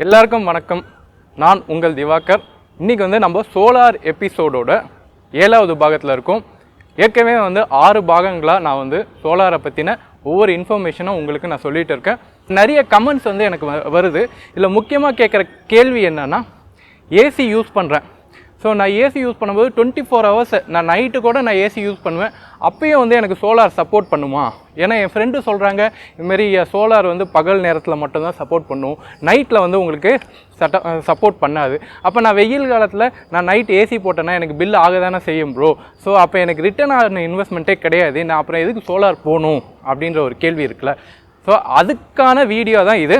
எல்லாருக்கும் வணக்கம். நான் உங்கள் திவாகர். இன்றைக்கி நம்ம சோலார் எபிசோடோட 7வது பாகத்தில் இருக்கோம். ஏற்கனவே 6 பாகங்களாக நான் சோலாரை பற்றின ஒவ்வொரு இன்ஃபர்மேஷனும் உங்களுக்கு நான் சொல்லிகிட்டு இருக்கேன். நிறைய கமெண்ட்ஸ் எனக்கு வருது. இதில் முக்கியமாக கேட்குற கேள்வி என்னென்னா, ஏசி யூஸ் பண்ணுறேன். ஸோ நான் ஏசி யூஸ் பண்ணும்போது 24 hours நான் நைட்டு கூட நான் ஏசி யூஸ் பண்ணுவேன். அப்பயும் எனக்கு சோலார் சப்போர்ட் பண்ணுமா? ஏன்னா என் ஃப்ரெண்டு சொல்கிறாங்க, இதுமாரி சோலார் பகல் நேரத்தில் மட்டும்தான் சப்போர்ட் பண்ணும், நைட்டில் உங்களுக்கு சப்போர்ட் பண்ணாது. அப்போ நான் வெயில் காலத்தில் நான் நைட் ஏசி போட்டேன்னா எனக்கு பில் ஆக தானே செய்யும் ப்ரோ. ஸோ அப்போ எனக்கு ரிட்டர்ன் ஆன இன்வெஸ்ட்மெண்ட்டே கிடையாது, நான் அப்புறம் எதுக்கு சோலார் போகணும் அப்படின்ற ஒரு கேள்வி இருக்குல்ல. ஸோ அதுக்கான வீடியோ தான் இது.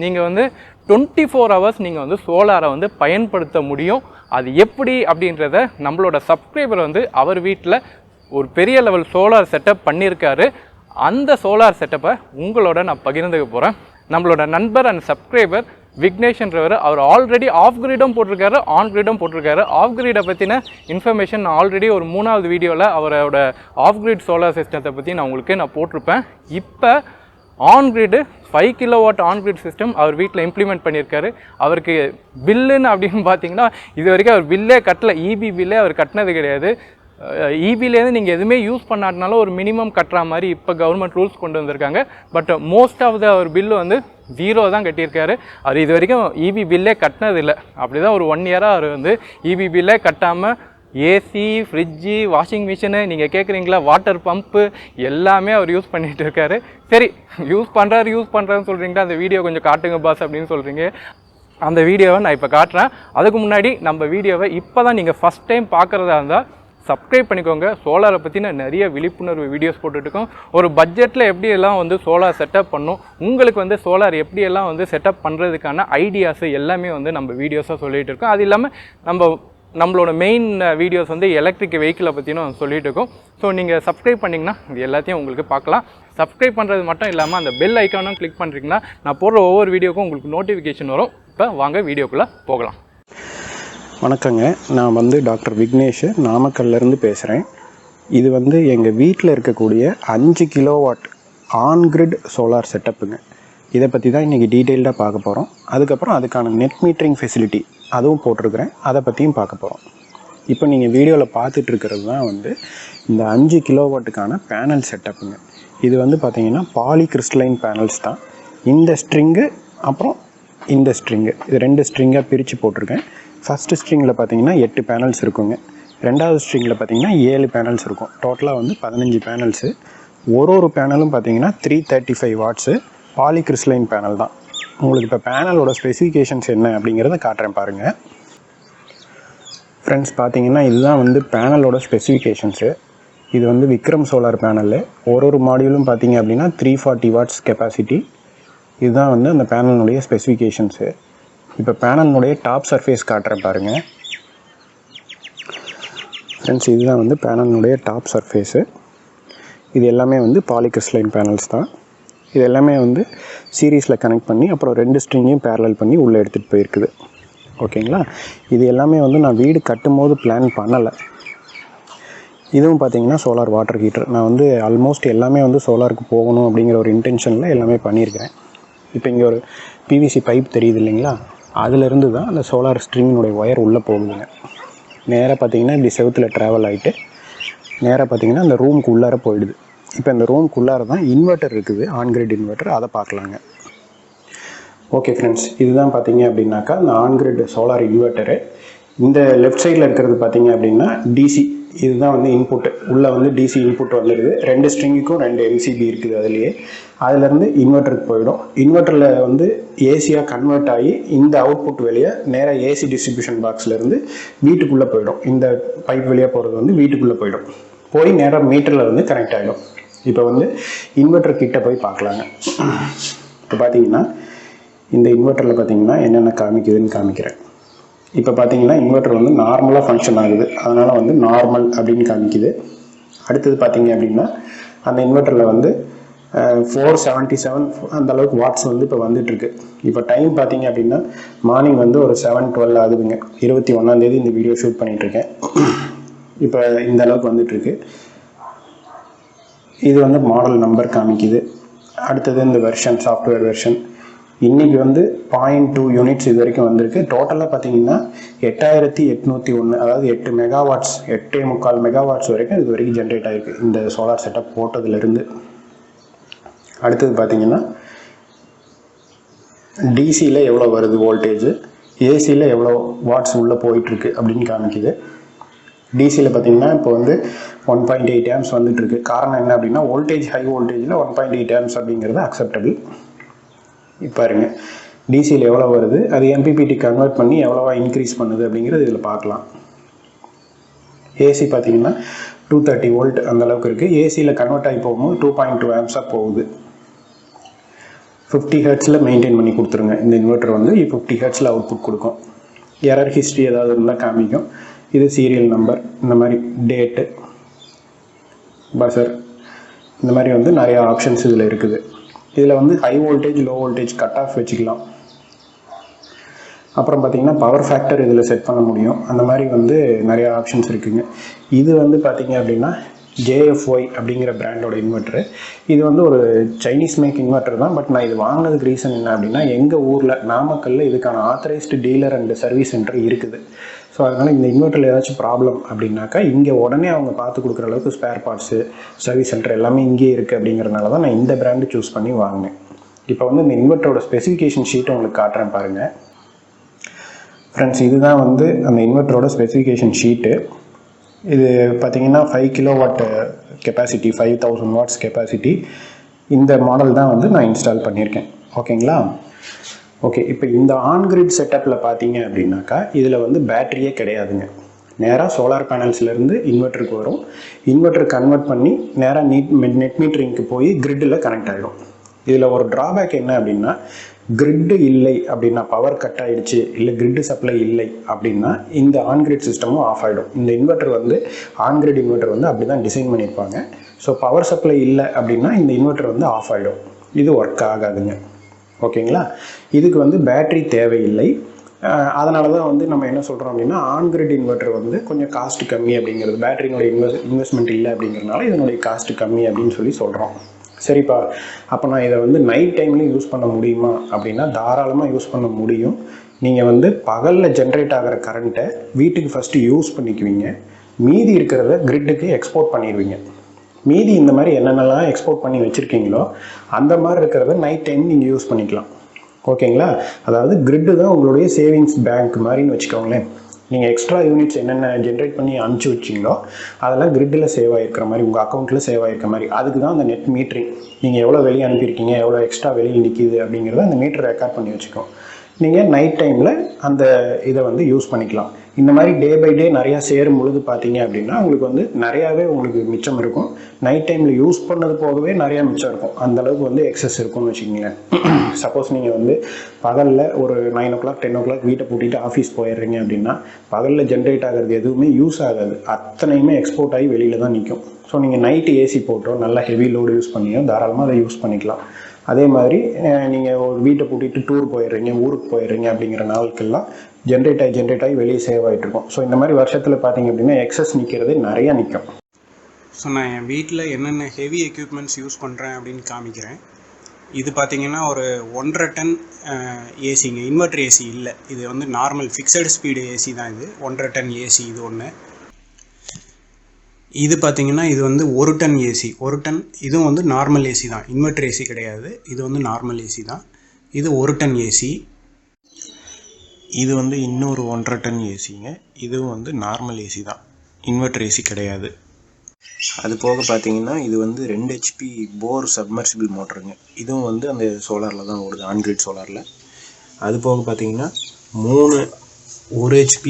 நீங்கள் 24 hours நீங்கள் சோலாரை பயன்படுத்த முடியும். அது எப்படி அப்படின்றத நம்மளோட சப்ஸ்கிரைபர் அவர் வீட்டில் ஒரு பெரிய லெவல் சோலார் செட்டப் பண்ணியிருக்காரு. அந்த சோலார் செட்டப்பை உங்களோட நான் பகிர்ந்துக்க போகிறேன். நம்மளோட நண்பர் அண்ட் சப்ஸ்கிரைபர் விக்னேஷ்ன்றவர், அவர் ஆல்ரெடி ஆஃப் கிரிடும் போட்டிருக்காரு, ஆன் கிரிடும் போட்டிருக்காரு. ஆஃப் கிரிடை பற்றின இன்ஃபர்மேஷன் நான் ஆல்ரெடி ஒரு 3வது வீடியோவில் அவரோட ஆஃப் கிரிட் சோலார் சிஸ்டத்தை பற்றி நான் போட்டிருப்பேன். இப்போ on grid 5 kilowatt on grid system அவர் வீட்டில் இம்ப்ளிமெண்ட் பண்ணியிருக்காரு. அவருக்கு பில்லுன்னு அப்படின்னு பார்த்தீங்கன்னா இது வரைக்கும் அவர் பில்லே கட்டலை, இபி பில்லே அவர் கட்டினது கிடையாது. இபிலேருந்து நீங்கள் எதுவுமே யூஸ் பண்ணாட்டினாலும் ஒரு மினிமம் கட்டுற மாதிரி இப்போ கவர்மெண்ட் ரூல்ஸ் கொண்டு வந்திருக்காங்க. பட் மோஸ்ட் ஆஃப் த அவர் பில்லு 0 தான் கட்டியிருக்காரு. அவர் இது வரைக்கும் இபி பில்லே கட்டினது இல்லை. அப்படி தான் ஒரு 1 year-ஆக அவர் இபி பில்லே கட்டாமல் ஏசி, ஃப்ரிட்ஜு, வாஷிங் மிஷினு, நீங்கள் கேட்குறீங்களா வாட்டர் பம்ப்பு எல்லாமே அவர் யூஸ் பண்ணிகிட்டு இருக்காரு. சரி, யூஸ் பண்ணுறாருன்னு சொல்கிறீங்களா, அந்த வீடியோ கொஞ்சம் காட்டுங்க பாஸ் அப்படின்னு சொல்கிறீங்க. அந்த வீடியோவை நான் இப்போ காட்டுறேன். அதுக்கு முன்னாடி நம்ம வீடியோவை இப்போ தான் நீங்கள் ஃபஸ்ட் டைம் பார்க்குறதா இருந்தால் சப்ஸ்கிரைப் பண்ணிக்கோங்க. சோலாரை பற்றின நிறைய விழிப்புணர்வு வீடியோஸ் போட்டுட்ருக்கோம். ஒரு பட்ஜெட்டில் எப்படியெல்லாம் சோலார் செட்டப் பண்ணும், உங்களுக்கு சோலார் எப்படியெல்லாம் செட்டப் பண்ணுறதுக்கான ஐடியாஸு எல்லாமே நம்ம வீடியோஸாக சொல்லிகிட்டு இருக்கோம். அது இல்லாமல் நம்மளோட மெயின் வீடியோஸ் எலக்ட்ரிக் வெஹிக்கிளை பற்றினும் சொல்லிகிட்டு இருக்கோம். ஸோ நீங்கள் சப்ஸ்கிரைப் பண்ணிங்கன்னா இது எல்லாத்தையும் உங்களுக்கு பார்க்கலாம். சப்ஸ்கிரைப் பண்ணுறது மட்டும் இல்லாமல் அந்த பெல் ஐக்கானும் கிளிக் பண்ணுறீங்கன்னா நான் போடுற ஒவ்வொரு வீடியோக்கும் உங்களுக்கு நோட்டிஃபிகேஷன் வரும். இப்போ வாங்க வீடியோக்குள்ளே போகலாம். வணக்கங்க, நான் டாக்டர் விக்னேஷ் நாமக்கல்லேருந்து பேசுகிறேன். இது எங்கள் வீட்டில் இருக்கக்கூடிய 5 kilowatt ஆன் கிரிட் சோலார் செட்டப்புங்க. இதை பற்றி தான் இன்றைக்கி டீட்டெயில்டாக பார்க்க போகிறோம். அதுக்கப்புறம் அதுக்கான நெட் மீட்டரிங் ஃபெசிலிட்டி அதுவும் போட்டிருக்கிறேன், அதை பற்றியும் பார்க்க போகிறோம். இப்போ நீங்கள் வீடியோவில் பார்த்துட்ருக்கிறது தான் இந்த 5 kilowattக்கான பேனல் செட்டப்புங்க. இது பார்த்திங்கன்னா பாலிகிறிஸ்டலைன் பேனல்ஸ் தான். இந்த ஸ்ட்ரிங்கு அப்புறம் இந்த ஸ்ட்ரிங்கு, இது 2 ஸ்ட்ரிங்காக பிரித்து போட்டிருக்கேன். ஃபஸ்ட்டு ஸ்ட்ரிங்கில் பார்த்திங்கன்னா 8 பேனல்ஸ் இருக்குங்க. 2வது ஸ்ட்ரிங்கில் பார்த்திங்கன்னா 7 பேனல்ஸ் இருக்கும். டோட்டலாக 15 பேனல்ஸு. ஒரு பேனலும் பார்த்திங்கன்னா 335 watts பாலிகிறிஸ்டலைன் பேனல் தான். உங்களுக்கு இப்போ பேனலோட ஸ்பெசிஃபிகேஷன்ஸ் என்ன அப்படிங்கிறத காட்டுறேன் பாருங்கள். ஃப்ரெண்ட்ஸ், பார்த்தீங்கன்னா இதுதான் பேனலோட ஸ்பெசிஃபிகேஷன்ஸு. இது விக்ரம் சோலார் பேனலு. ஒரு மாடியூலும் பார்த்தீங்க அப்படின்னா 340 watts கெப்பாசிட்டி. இதுதான் அந்த பேனலினுடைய ஸ்பெசிஃபிகேஷன்ஸு. இப்போ பேனலினுடைய டாப் சர்ஃபேஸ் காட்டுறேன் பாருங்கள். ஃப்ரெண்ட்ஸ், இதுதான் பேனலினுடைய டாப் சர்ஃபேஸு. இது எல்லாமே பாலிகிறிஸ்டலைன் பேனல்ஸ் தான். இது எல்லாமே சீரீஸில் கனெக்ட் பண்ணி அப்புறம் 2 ஸ்ட்ரிங்கையும் பேரலல் பண்ணி உள்ளே எடுத்துகிட்டு போயிருக்குது. ஓகேங்களா? இது எல்லாமே நான் வீடு கட்டும் போது பிளான் பண்ணலை. இதுவும் பார்த்திங்கன்னா சோலார் வாட்டர் ஹீட்டர். நான் ஆல்மோஸ்ட் எல்லாமே சோலாருக்கு போகணும் அப்படிங்கிற ஒரு இன்டென்ஷனில் எல்லாமே பண்ணியிருக்கிறேன். இப்போ இங்கே ஒரு பிவிசி பைப் தெரியுது இல்லைங்களா, அதிலிருந்து தான் அந்த சோலார் ஸ்ட்ரிங்கினுடைய ஒயர் உள்ளே போகுதுங்க. நேராக பார்த்திங்கன்னா இப்படி செவுத்தில் ட்ராவல் ஆகிட்டு நேராக பார்த்திங்கன்னா அந்த ரூமுக்கு உள்ளார போயிடுது. இப்போ இந்த ரூமுக்குள்ளார தான் இன்வெர்ட்டர் இருக்குது, ஆன்கிரிட் இன்வெர்ட்டர், அதை பார்க்கலாங்க. ஓகே ஃப்ரெண்ட்ஸ், இதுதான் பார்த்தீங்க அப்படின்னாக்கா இந்த ஆன்கிரிட் சோலார் இன்வெர்ட்டரு. இந்த லெஃப்ட் சைடில் இருக்கிறது பார்த்தீங்க அப்படின்னா டிசி. இதுதான் இன்புட்டு. உள்ளே டிசி இன்புட் வந்துடுது. 2 ஸ்ட்ரிங்குக்கும் 2 எம்சிபி இருக்குது. அதுலேயே அதிலேருந்து இன்வெர்ட்டருக்கு போயிடும். இன்வெர்ட்டரில் ஏசியாக கன்வெர்ட் ஆகி இந்த அவுட்புட் வெளியே நேராக ஏசி டிஸ்ட்ரிபியூஷன் பாக்ஸ்லேருந்து வீட்டுக்குள்ளே போயிடும். இந்த பைப் வழியாக போகிறது வீட்டுக்குள்ளே போய் நேராக மீட்டரில் கனெக்ட் ஆகிடும். இப்போ இன்வெர்ட்டர் கிட்ட போய் பார்க்கலாங்க. இப்போ பார்த்தீங்கன்னா இந்த இன்வெர்ட்டரில் பார்த்தீங்கன்னா என்னென்ன காமிக்குதுன்னு காமிக்கிறேன். இப்போ பார்த்தீங்கன்னா இன்வெர்ட்டர் நார்மலாக ஃபங்க்ஷன் ஆகுது, அதனால் நார்மல் அப்படின்னு காமிக்குது. அடுத்தது பார்த்தீங்க அப்படின்னா அந்த இன்வெர்ட்டரில் 477 அந்த அளவுக்கு வாட்ஸ் இப்போ வந்துட்டுருக்கு. இப்போ டைம் பார்த்தீங்க அப்படின்னா மார்னிங் ஒரு 7:12 ஆகுதுங்க. 21ஆம் தேதி இந்த வீடியோ ஷூட் பண்ணிகிட்ருக்கேன். இப்போ இந்த அளவுக்கு வந்துட்டுருக்கு. இது மாடல் நம்பர் காமிக்குது. அடுத்தது இந்த வெர்ஷன், சாஃப்ட்வேர் வெர்ஷன். இன்றைக்கி வந்து 0.2 யூனிட்ஸ் இது வரைக்கும் வந்திருக்கு. டோட்டலாக பார்த்தீங்கன்னா 8801, அதாவது 8 மெகாவாட்ஸ், 8.25 மெகாவாட்ஸ் வரைக்கும் இது வரைக்கும் ஜென்ரேட் ஆகிருக்கு இந்த சோலார் செட்டப் போட்டதுலேருந்து. அடுத்தது பார்த்தீங்கன்னா டிசியில் எவ்வளோ வருது வோல்டேஜ், ஏசியில் எவ்வளோ வாட்ஸ் உள்ளே போயிட்டுருக்கு அப்படின்னு காமிக்குது. டிசியில் பார்த்தீங்கன்னா இப்போ வந்து 1.8 ஆம்ஸ் வந்துட்டுருக்கு. காரணம் என்ன அப்படின்னா வோல்டேஜ் ஹை வோல்டேஜில் 1.8 ஆம்ஸ் அப்படிங்கிறது அக்செப்டபிள். இப்போ பாருங்க டிசியில் எவ்வளோ வருது, அது எம்பிபிடி கன்வெர்ட் பண்ணி எவ்வளோவா இன்க்ரீஸ் பண்ணுது அப்படிங்கிறது இதில் பார்க்கலாம். ஏசி பார்த்தீங்கன்னா 230 வோல்ட் அந்தளவுக்கு இருக்குது. ஏசியில் கன்வெர்ட் ஆகி போகும்போது 2.2 ஆம்ஸாக போகுது. 50 ஹெர்ட்ஸில் மெயின்டைன் பண்ணி கொடுத்துருங்க. இந்த இன்வெர்ட்டர் வந்து 50 ஹெர்ட்ஸில் அவுட்புட் கொடுக்கும். எரர் ஹிஸ்ட்ரி ஏதாவது இருந்தால் காமிக்கும். இது சீரியல் நம்பர், இந்த மாதிரி டேட்டு, பஸர், இந்த மாதிரி வந்து நிறையா ஆப்ஷன்ஸ் இதில் இருக்குது. இதில் வந்து high voltage, low voltage cut off வச்சுக்கலாம். அப்புறம் பார்த்திங்கன்னா பவர் ஃபேக்டர் இதில் செட் பண்ண முடியும். அந்த மாதிரி வந்து நிறையா ஆப்ஷன்ஸ் இருக்குதுங்க. இது வந்து பார்த்திங்க அப்படின்னா JFY அப்படிங்கிற பிராண்டோட இன்வெர்ட்ரு. இது வந்து ஒரு சைனீஸ் மேக் இன்வெர்ட்டர் தான். பட் நான் இது வாங்கினதுக்கு ரீசன் என்ன அப்படின்னா எங்கள் ஊரில் நாமக்கல்லில் இதுக்கான authorised dealer and service centre இருக்குது. ஸோ அதனால் இந்த இன்வெர்ட்டரில் ஏதாச்சும் ப்ராப்ளம் அப்படின்னாக்கா இங்கே உடனே அவங்க பார்த்து கொடுக்குற அளவுக்கு ஸ்பேர் பார்ட்ஸு, சர்வீஸ் சென்டர் எல்லாமே இங்கேயே இருக்குது. அப்படிங்கிறனால தான் நான் இந்த பிராண்டு சூஸ் பண்ணி வாங்கினேன். இப்போ வந்து இந்த இன்வெர்ட்டரோட ஸ்பெசிஃபிகேஷன் ஷீட்டை உங்களுக்கு காட்டுறேன் பாருங்கள் ஃப்ரெண்ட்ஸ். இதுதான் வந்து அந்த இன்வெர்ட்டரோட ஸ்பெசிஃபிகேஷன் ஷீட்டு. இது பார்த்திங்கன்னா 5 கிலோவாட் கெப்பாசிட்டி, 5000 வாட்ஸ் கெப்பாசிட்டி. இந்த மாடல் தான் வந்து நான் இன்ஸ்டால் பண்ணியிருக்கேன். ஓகேங்களா? ஓகே, இப்போ இந்த ஆன்கிரிட் செட்டப்பில் பார்த்தீங்க அப்படின்னாக்கா இதில் வந்து பேட்டரியே கிடையாதுங்க. நேராக சோலார் பேனல்ஸ்லேருந்து இன்வெர்ட்டருக்கு வரும். இன்வெர்ட்டர் கன்வெர்ட் பண்ணி நேராக நெட் மீட்டரிங்க்கு போய் கிரிட்டில் கனெக்ட் ஆகிடும். இதில் ஒரு ட்ராபேக் என்ன அப்படின்னா கிரிட்டு இல்லை அப்படின்னா, பவர் கட் ஆகிடுச்சு இல்லை கிரிட்டு சப்ளை இல்லை அப்படின்னா இந்த ஆன்கிரிட் சிஸ்டமும் ஆஃப் ஆகிடும். இந்த இன்வெர்ட்டர் வந்து ஆன்கிரிட் இன்வெர்ட்டர் வந்து அப்படி தான் டிசைன் பண்ணியிருப்பாங்க. ஸோ பவர் சப்ளை இல்லை அப்படின்னா இந்த இன்வெர்ட்டர் வந்து ஆஃப் ஆகிடும். இது ஒர்க் ஆகாதுங்க. ஓகேங்களா? இதுக்கு வந்து பேட்ரி தேவையில்லை. அதனால தான் வந்து நம்ம என்ன சொல்கிறோம் அப்படின்னா ஆன்கிரிட் இன்வெர்ட்டர் வந்து கொஞ்சம் காஸ்ட் கம்மி அப்படிங்கிறது, பேட்டரியினுடைய இன்வெஸ்ட்மெண்ட் இல்லை அப்படிங்கிறனால இதனுடைய காஸ்ட் கம்மி அப்படின்னு சொல்லி சொல்கிறோம். சரிப்பா, அப்போ நான் இதை வந்து நைட் டைம்லேயும் யூஸ் பண்ண முடியுமா அப்படின்னா தாராளமாக யூஸ் பண்ண முடியும். நீங்கள் வந்து பகலில் ஜென்ரேட் ஆகிற கரண்ட்டை வீட்டுக்கு ஃபஸ்ட்டு யூஸ் பண்ணிக்குவீங்க. மீதி இருக்கிறத கிரிட்டுக்கு எக்ஸ்போர்ட் பண்ணிடுவீங்க. மீதி இந்த மாதிரி என்னென்னலாம் எக்ஸ்போர்ட் பண்ணி வச்சுருக்கீங்களோ அந்த மாதிரி இருக்கிறத நைட் டைம் நீங்கள் யூஸ் பண்ணிக்கலாம். ஓகேங்களா? அதாவது கிரிட்டு தான் உங்களுடைய சேவிங்ஸ் பேங்க் மாதிரின்னு வச்சுக்கோங்களேன். நீங்கள் எக்ஸ்ட்ரா யூனிட்ஸ் என்னென்ன ஜென்ரேட் பண்ணி அனுப்பிச்சி வச்சிங்களோ அதெல்லாம் கிரிட்டில் சேவ் ஆகிருக்கிற மாதிரி, உங்கள் அக்கௌண்ட்டில் சேவ் ஆகிருக்க மாதிரி. அதுக்கு தான் அந்த நெட் மீட்டரிங். நீங்கள் எவ்வளோ வெளியே அனுப்பியிருக்கீங்க, எவ்வளோ எக்ஸ்ட்ரா வெளியில் நிற்கிது அப்படிங்கிறத அந்த மீட்டர் ரெக்கார்ட் பண்ணி வச்சுக்கோம். நீங்கள் நைட் டைமில் அந்த இதை வந்து யூஸ் பண்ணிக்கலாம். இந்த மாதிரி டே பை டே நிறையா சேரும் பொழுது பார்த்தீங்க அப்படின்னா உங்களுக்கு வந்து நிறையாவே உங்களுக்கு மிச்சம் இருக்கும். நைட் டைமில் யூஸ் பண்ணது போகவே நிறையா மிச்சம் இருக்கும். அந்தளவுக்கு வந்து எக்ஸஸ் இருக்கும்னு வச்சுக்கிங்களேன். சப்போஸ் நீங்கள் வந்து பகலில் ஒரு 9 o'clock 10 o'clock வீட்டை பூட்டிட்டு ஆஃபீஸ் போயிடுறீங்க அப்படின்னா பகலில் ஜென்ரேட் ஆகிறது எதுவுமே யூஸ் ஆகாது. அத்தனையுமே எக்ஸ்போர்ட் ஆகி வெளியில் தான் நிற்கும். ஸோ நீங்கள் நைட்டு ஏசி போட்டோ நல்லா ஹெவி லோடு யூஸ் பண்ணியோ தாராளமாக அதை யூஸ் பண்ணிக்கலாம். அதே மாதிரி நீங்கள் ஒரு வீட்டை பூட்டிட்டு டூர் போயிடுறீங்க, ஊருக்கு போயிடுறீங்க அப்படிங்கிற நாளுக்கெல்லாம் ஜென்ரேட் ஆகி வெளியே சேவ் ஆகிட்ருக்கும். ஸோ இந்த மாதிரி வருஷத்தில் பார்த்தீங்க அப்படின்னா எக்ஸஸ் நிற்கிறது நிறையா நிற்கும். ஸோ நான் என் வீட்டில் என்னென்ன ஹெவி எக்யூப்மெண்ட்ஸ் யூஸ் பண்ணுறேன் அப்படின்னு காமிக்கிறேன். இது பார்த்திங்கன்னா ஒரு 1.5 டன் ஏசிங்க. இன்வெர்டர் ஏசி இல்லை, இது வந்து நார்மல் ஃபிக்ஸடு ஸ்பீடு ஏசி தான். இது 1.5 டன் ஏசி இது ஒன்று. இது பார்த்திங்கன்னா இது வந்து 1 டன் ஏசி. 1 டன் இதுவும் வந்து நார்மல் ஏசி தான், இன்வெர்டர் ஏசி கிடையாது. இது வந்து நார்மல் ஏசி தான். இது 1 டன் ஏசி. இது வந்து இன்னொரு 1.5 டன் ஏசிங்க. இதுவும் வந்து நார்மல் ஏசி தான், இன்வெர்டர் ஏசி கிடையாது. அது போக பார்த்தீங்கன்னா இது வந்து 2 HP போர் சப்மர்சிபிள் மோட்டருங்க. இதுவும் வந்து அந்த சோலாரில் தான் ஓடுது, ஆன்கிரிட் சோலாரில். அது போக பார்த்தீங்கன்னா 3 1 HP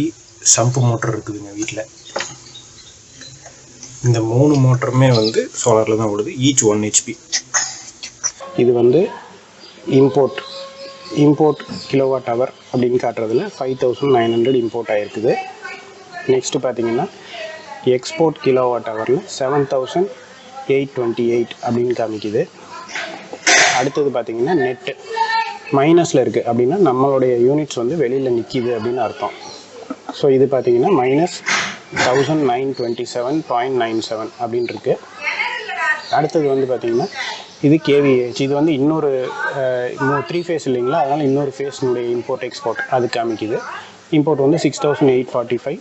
சம்பு மோட்டர் இருக்குதுங்க வீட்டில். இந்த 3 மோட்டருமே வந்து சோலாரில் தான் ஓடுது, ஈச் 1 HP. இது வந்து இம்போர்ட் கிலோவாட் ஹவர் அப்படின்னு காட்டுறதுல 5900 இம்போர்ட் ஆகிருக்குது. நெக்ஸ்ட்டு பார்த்தீங்கன்னா எக்ஸ்போர்ட் கிலோவாட் ஹவரில் 7828 அப்படின்னு காமிக்குது. அடுத்தது பார்த்திங்கன்னா நெட்டு மைனஸில் இருக்குது அப்படின்னா நம்மளுடைய யூனிட்ஸ் வந்து வெளியில் நிற்கிது அப்படின்னு அர்த்தம். ஸோ இது பார்த்திங்கன்னா -1927.97 அப்படின்னு இருக்குது. அடுத்தது வந்து பார்த்திங்கன்னா இது கேவிஏஹெச். இது வந்து இன்னொரு 3 ஃபேஸ் இல்லைங்களா, அதனால் இன்னொரு ஃபேஸ்னுடைய இம்போர்ட் எக்ஸ்போர்ட் அது காமிக்குது. இம்போர்ட் வந்து 6845,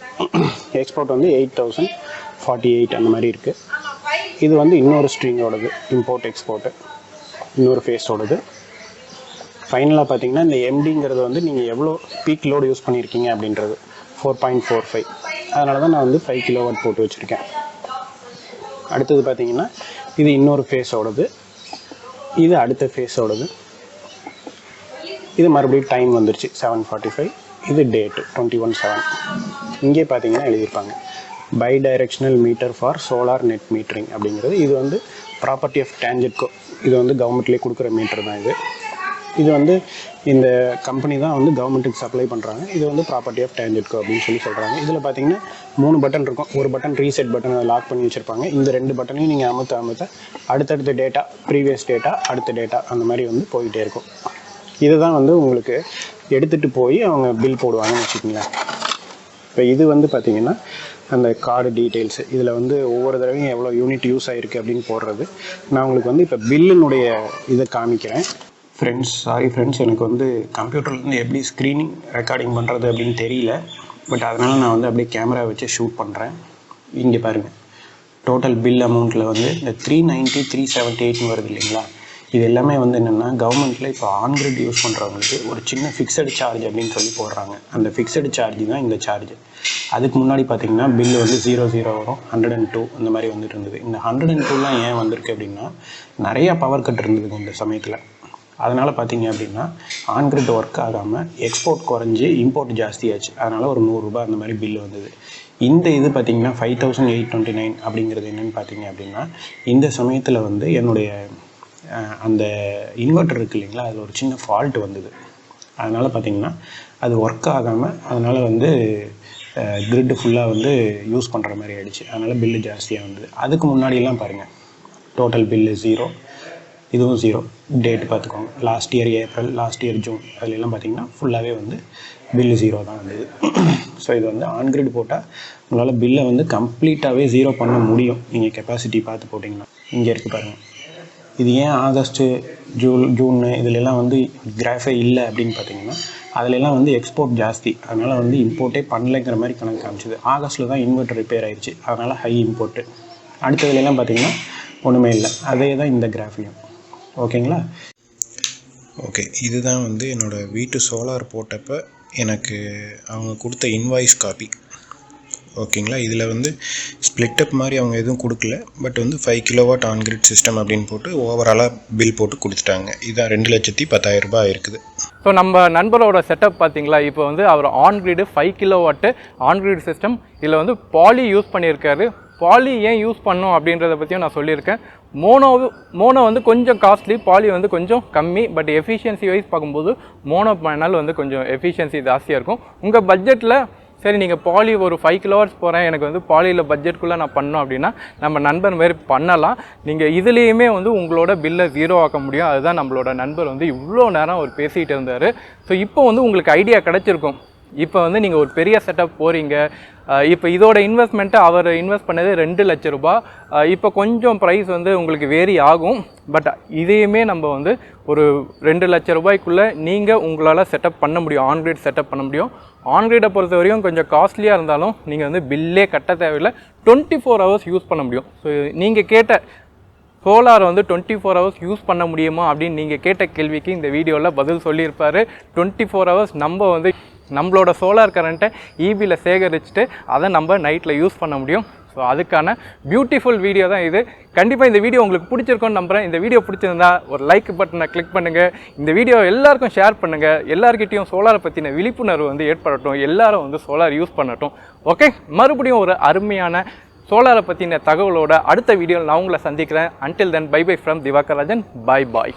எக்ஸ்போர்ட் வந்து 8048 அந்த மாதிரி இருக்குது. இது வந்து இன்னொரு ஸ்ட்ரிங்கோடது, இம்போர்ட் எக்ஸ்போர்ட்டு இன்னொரு ஃபேஸோடது. ஃபைனலாக பார்த்தீங்கன்னா இந்த எம்டிங்கிறது வந்து நீங்கள் எவ்வளோ பீக் லோடு யூஸ் பண்ணியிருக்கீங்க அப்படின்றது 4.45. அதனால தான் நான் வந்து 5 கிலோவாட் போட்டு வச்சுருக்கேன். அடுத்தது பார்த்தீங்கன்னா இது இன்னொரு ஃபேஸோடது, இது அடுத்த ஃபேஸோடது. இது மறுபடியும் டைம் வந்துருச்சு 7:45. இது டேட்டு 21/7. இங்கே பார்த்தீங்கன்னா எழுதியிருப்பாங்க Bidirectional meter for solar net metering அப்படிங்கிறது. இது வந்து ப்ராப்பர்ட்டி ஆஃப் டான்ஜெட்கோ, இது வந்து கவர்மெண்ட்லேயே கொடுக்குற மீட்டர் தான் இது. இது வந்து இந்த கம்பெனி தான் வந்து கவர்மெண்ட்டுக்கு சப்ளை பண்ணுறாங்க. இது வந்து ப்ராப்பர்ட்டி ஆஃப் டான்ஜெட்கோ அப்படின்னு சொல்கிறாங்க. இதில் பார்த்தீங்கன்னா 3 பட்டன் இருக்கும். ஒரு பட்டன் ரீசெட் பட்டன், அதை லாக் பண்ணி வச்சுருப்பாங்க. இந்த 2 பட்டனையும் நீங்கள் அமுத்த அடுத்தடுத்த டேட்டா, ப்ரீவியஸ் டேட்டா, அடுத்த டேட்டா அந்த மாதிரி வந்து போய்கிட்டே இருக்கும். இதை தான் வந்து உங்களுக்கு எடுத்துகிட்டு போய் அவங்க பில் போடுவாங்கன்னு வச்சுக்கோங்களேன். இப்போ இது வந்து பார்த்திங்கன்னா அந்த கார்டு டீட்டெயில்ஸு, இதில் வந்து ஒவ்வொரு தடவையும் எவ்வளோ யூனிட் யூஸ் ஆகிருக்கு அப்படின்னு போடுறது. நான் உங்களுக்கு வந்து இப்போ பில்லுனுடைய இதை காமிக்கிறேன். சாரி ஃப்ரெண்ட்ஸ், எனக்கு வந்து கம்ப்யூட்டர்லேருந்து எப்படி ஸ்க்ரீனிங் ரெக்கார்டிங் பண்ணுறது அப்படின்னு தெரியல. பட் அதனால் நான் வந்து அப்படியே கேமரா வச்சு ஷூட் பண்ணுறேன். இங்கே பாருங்கள், டோட்டல் பில் அமௌண்ட்டில் வந்து இந்த 390, 378 வருது இல்லைங்களா. இது எல்லாமே வந்து என்னென்னா கவர்மெண்ட்டில் இப்போ ஆன்கிரிட் யூஸ் பண்ணுறவங்களுக்கு ஒரு சின்ன ஃபிக்ஸடு சார்ஜ் அப்படின்னு சொல்லி போடுறாங்க. அந்த ஃபிக்ஸடு சார்ஜ் தான் இந்த சார்ஜ். அதுக்கு முன்னாடி பார்த்திங்கன்னா பில்லு வந்து 00 வரும், 102 அந்த மாதிரி வந்துட்டு இருந்தது. இந்த 102லாம் ஏன் வந்திருக்கு அப்படின்னா நிறையா பவர் கட் இருந்ததுங்க இந்த சமயத்தில். அதனால் பார்த்திங்க அப்படின்னா ஆன்கிரிட் ஒர்க் ஆகாமல் எக்ஸ்போர்ட் குறைஞ்சி இம்போர்ட் ஜாஸ்தியாச்சு. அதனால் ஒரு 100 ரூபாய் அந்த மாதிரி பில்லு வந்தது. இந்த இது பார்த்திங்கன்னா 5829 அப்படிங்கிறது என்னென்னு பார்த்திங்க அப்படின்னா இந்த சமயத்தில் வந்து என்னுடைய அந்த இன்வெர்ட்டர் இருக்குது இல்லைங்களா, அதில் ஒரு சின்ன ஃபால்ட் வந்தது. அதனால் பார்த்திங்கன்னா அது ஒர்க் ஆகாமல் அதனால் வந்து கிரிட்டு ஃபுல்லாக வந்து யூஸ் பண்ணுற மாதிரி ஆகிடுச்சு. அதனால் பில்லு ஜாஸ்தியாக வந்தது. அதுக்கு முன்னாடியெல்லாம் பாருங்கள், டோட்டல் பில்லு 0, இதுவும் 0. டேட்டு பார்த்துக்கோங்க, last year April, last year June, அதிலெல்லாம் பார்த்திங்கன்னா ஃபுல்லாகவே வந்து பில்லு 0 தான் வந்தது. ஸோ இது வந்து ஆன்கிரிட் போட்டால் உங்களால் பில்லை வந்து கம்ப்ளீட்டாகவே 0 பண்ண முடியும். நீங்கள் கெப்பாசிட்டி பார்த்து போட்டிங்கன்னா. இங்கே இருக்குது பாருங்கள், இது ஏன் ஆகஸ்ட்டு, ஜூன் இதிலெல்லாம் வந்து கிராஃபே இல்லை அப்படின்னு பார்த்தீங்கன்னா அதிலெல்லாம் வந்து எக்ஸ்போர்ட் ஜாஸ்தி. அதனால் வந்து இம்போர்ட்டே பண்ணலைங்கிற மாதிரி கணக்கு காமிச்சிது. ஆகஸ்ட்டில் தான் இன்வெர்ட்டர் ரிப்பேர் ஆயிடுச்சு, அதனால் ஹை இம்போர்ட்டு. அடுத்ததுலாம் பார்த்திங்கன்னா ஒன்றுமே இல்லை. அதே தான் இந்த கிராஃப்லையும். ஓகேங்களா? ஓகே, இதுதான் வந்து என்னோடய வீட்டு சோலார் போட்டப்போ எனக்கு அவங்க கொடுத்த இன்வாய்ஸ் காப்பி. ஓகேங்களா? இதில் வந்து ஸ்ப்ளிட்டப் மாதிரி அவங்க எதுவும் கொடுக்கல. பட் வந்து 5 கிலோவாட் ஆன்கிரிட் சிஸ்டம் அப்படின்னு போட்டு ஓவராலாக பில் போட்டு கொடுத்துட்டாங்க. இதுதான் 2,10,000 ரூபாய் இருக்குது. ஸோ நம்ம நண்பரோட செட்டப் பார்த்தீங்களா, இப்போ வந்து அவர் ஆன்கிரிடு 5 கிலோவாட்டு ஆன்கிரிட் சிஸ்டம். இதில் வந்து பாலி யூஸ் பண்ணியிருக்காரு. பாலி ஏன் யூஸ் பண்ணோம் அப்படின்றத பற்றியும் நான் சொல்லியிருக்கேன். மோனோ வந்து கொஞ்சம் காஸ்ட்லி, பாலி வந்து கொஞ்சம் கம்மி. பட் எஃபிஷியன்சி வைஸ் பார்க்கும்போது மோனோ பேனல் வந்து கொஞ்சம் எஃபிஷியன்சி ஜாஸ்தியாக இருக்கும். உங்கள் பட்ஜெட்டில் சரி நீங்கள் பாலி ஒரு 5 கிலோவாட்ஸ் போகிறேன், எனக்கு வந்து பாலியில் பட்ஜெட்குள்ளே நான் பண்ணோம் அப்படின்னா நம்ம நண்பர் மாரி பண்ணலாம். நீங்கள் இதுலேயுமே வந்து உங்களோட பில்லை 0 ஆக்க முடியும். அதுதான் நம்மளோட நண்பர் வந்து இவ்வளோ நேரம் அவர் பேசிகிட்டு இருந்தார். ஸோ இப்போ வந்து உங்களுக்கு ஐடியா கிடச்சிருக்கும். இப்போ வந்து நீங்கள் ஒரு பெரிய செட்டப் போகிறீங்க. இப்போ இதோட இன்வெஸ்ட்மெண்ட்டு அவர் இன்வெஸ்ட் பண்ணது 2 லட்ச ரூபாய். இப்போ கொஞ்சம் ப்ரைஸ் வந்து உங்களுக்கு வேரி ஆகும். பட் இதையுமே நம்ம வந்து ஒரு 2 லட்ச ரூபாய்க்குள்ளே நீங்கள் உங்களால் செட்டப் பண்ண முடியும், ஆன்கிரிட் செட்டப் பண்ண முடியும். ஆன்கிரிடை பொறுத்த வரையும் கொஞ்சம் காஸ்ட்லியாக இருந்தாலும் நீங்கள் வந்து பில்லே கட்ட தேவையில்லை, 24 ஹவர்ஸ் யூஸ் பண்ண முடியும். ஸோ நீங்கள் கேட்ட சோலார் வந்து 24 ஹவர்ஸ் யூஸ் பண்ண முடியுமா அப்படின்னு நீங்கள் கேட்ட கேள்விக்கு இந்த வீடியோவில் பதில் சொல்லியிருப்பார். 24 ஹவர்ஸ் நம்ம வந்து நம்மளோட சோலார் கரண்ட்டை ஈபியில் சேகரிச்சுட்டு அதை நம்ம நைட்டில் யூஸ் பண்ண முடியும். ஸோ அதுக்கான பியூட்டிஃபுல் வீடியோ தான் இது. கண்டிப்பாக இந்த வீடியோ உங்களுக்கு பிடிச்சிருக்கோன்னு நம்புகிறேன். இந்த வீடியோ பிடிச்சிருந்தா ஒரு லைக் பட்டனை கிளிக் பண்ணுங்கள். இந்த வீடியோ எல்லாருக்கும் ஷேர் பண்ணுங்கள். எல்லாருக்கிட்டையும் சோலாரை பற்றின விழிப்புணர்வு வந்து ஏற்படட்டும். எல்லாரும் வந்து சோலார் யூஸ் பண்ணட்டும். ஓகே, மறுபடியும் ஒரு அருமையான சோலாரை பற்றின தகவலோட அடுத்த வீடியோவில் நான் உங்களை சந்திக்கிறேன். Until then bye bye from Divakar Rajan. Bye bye.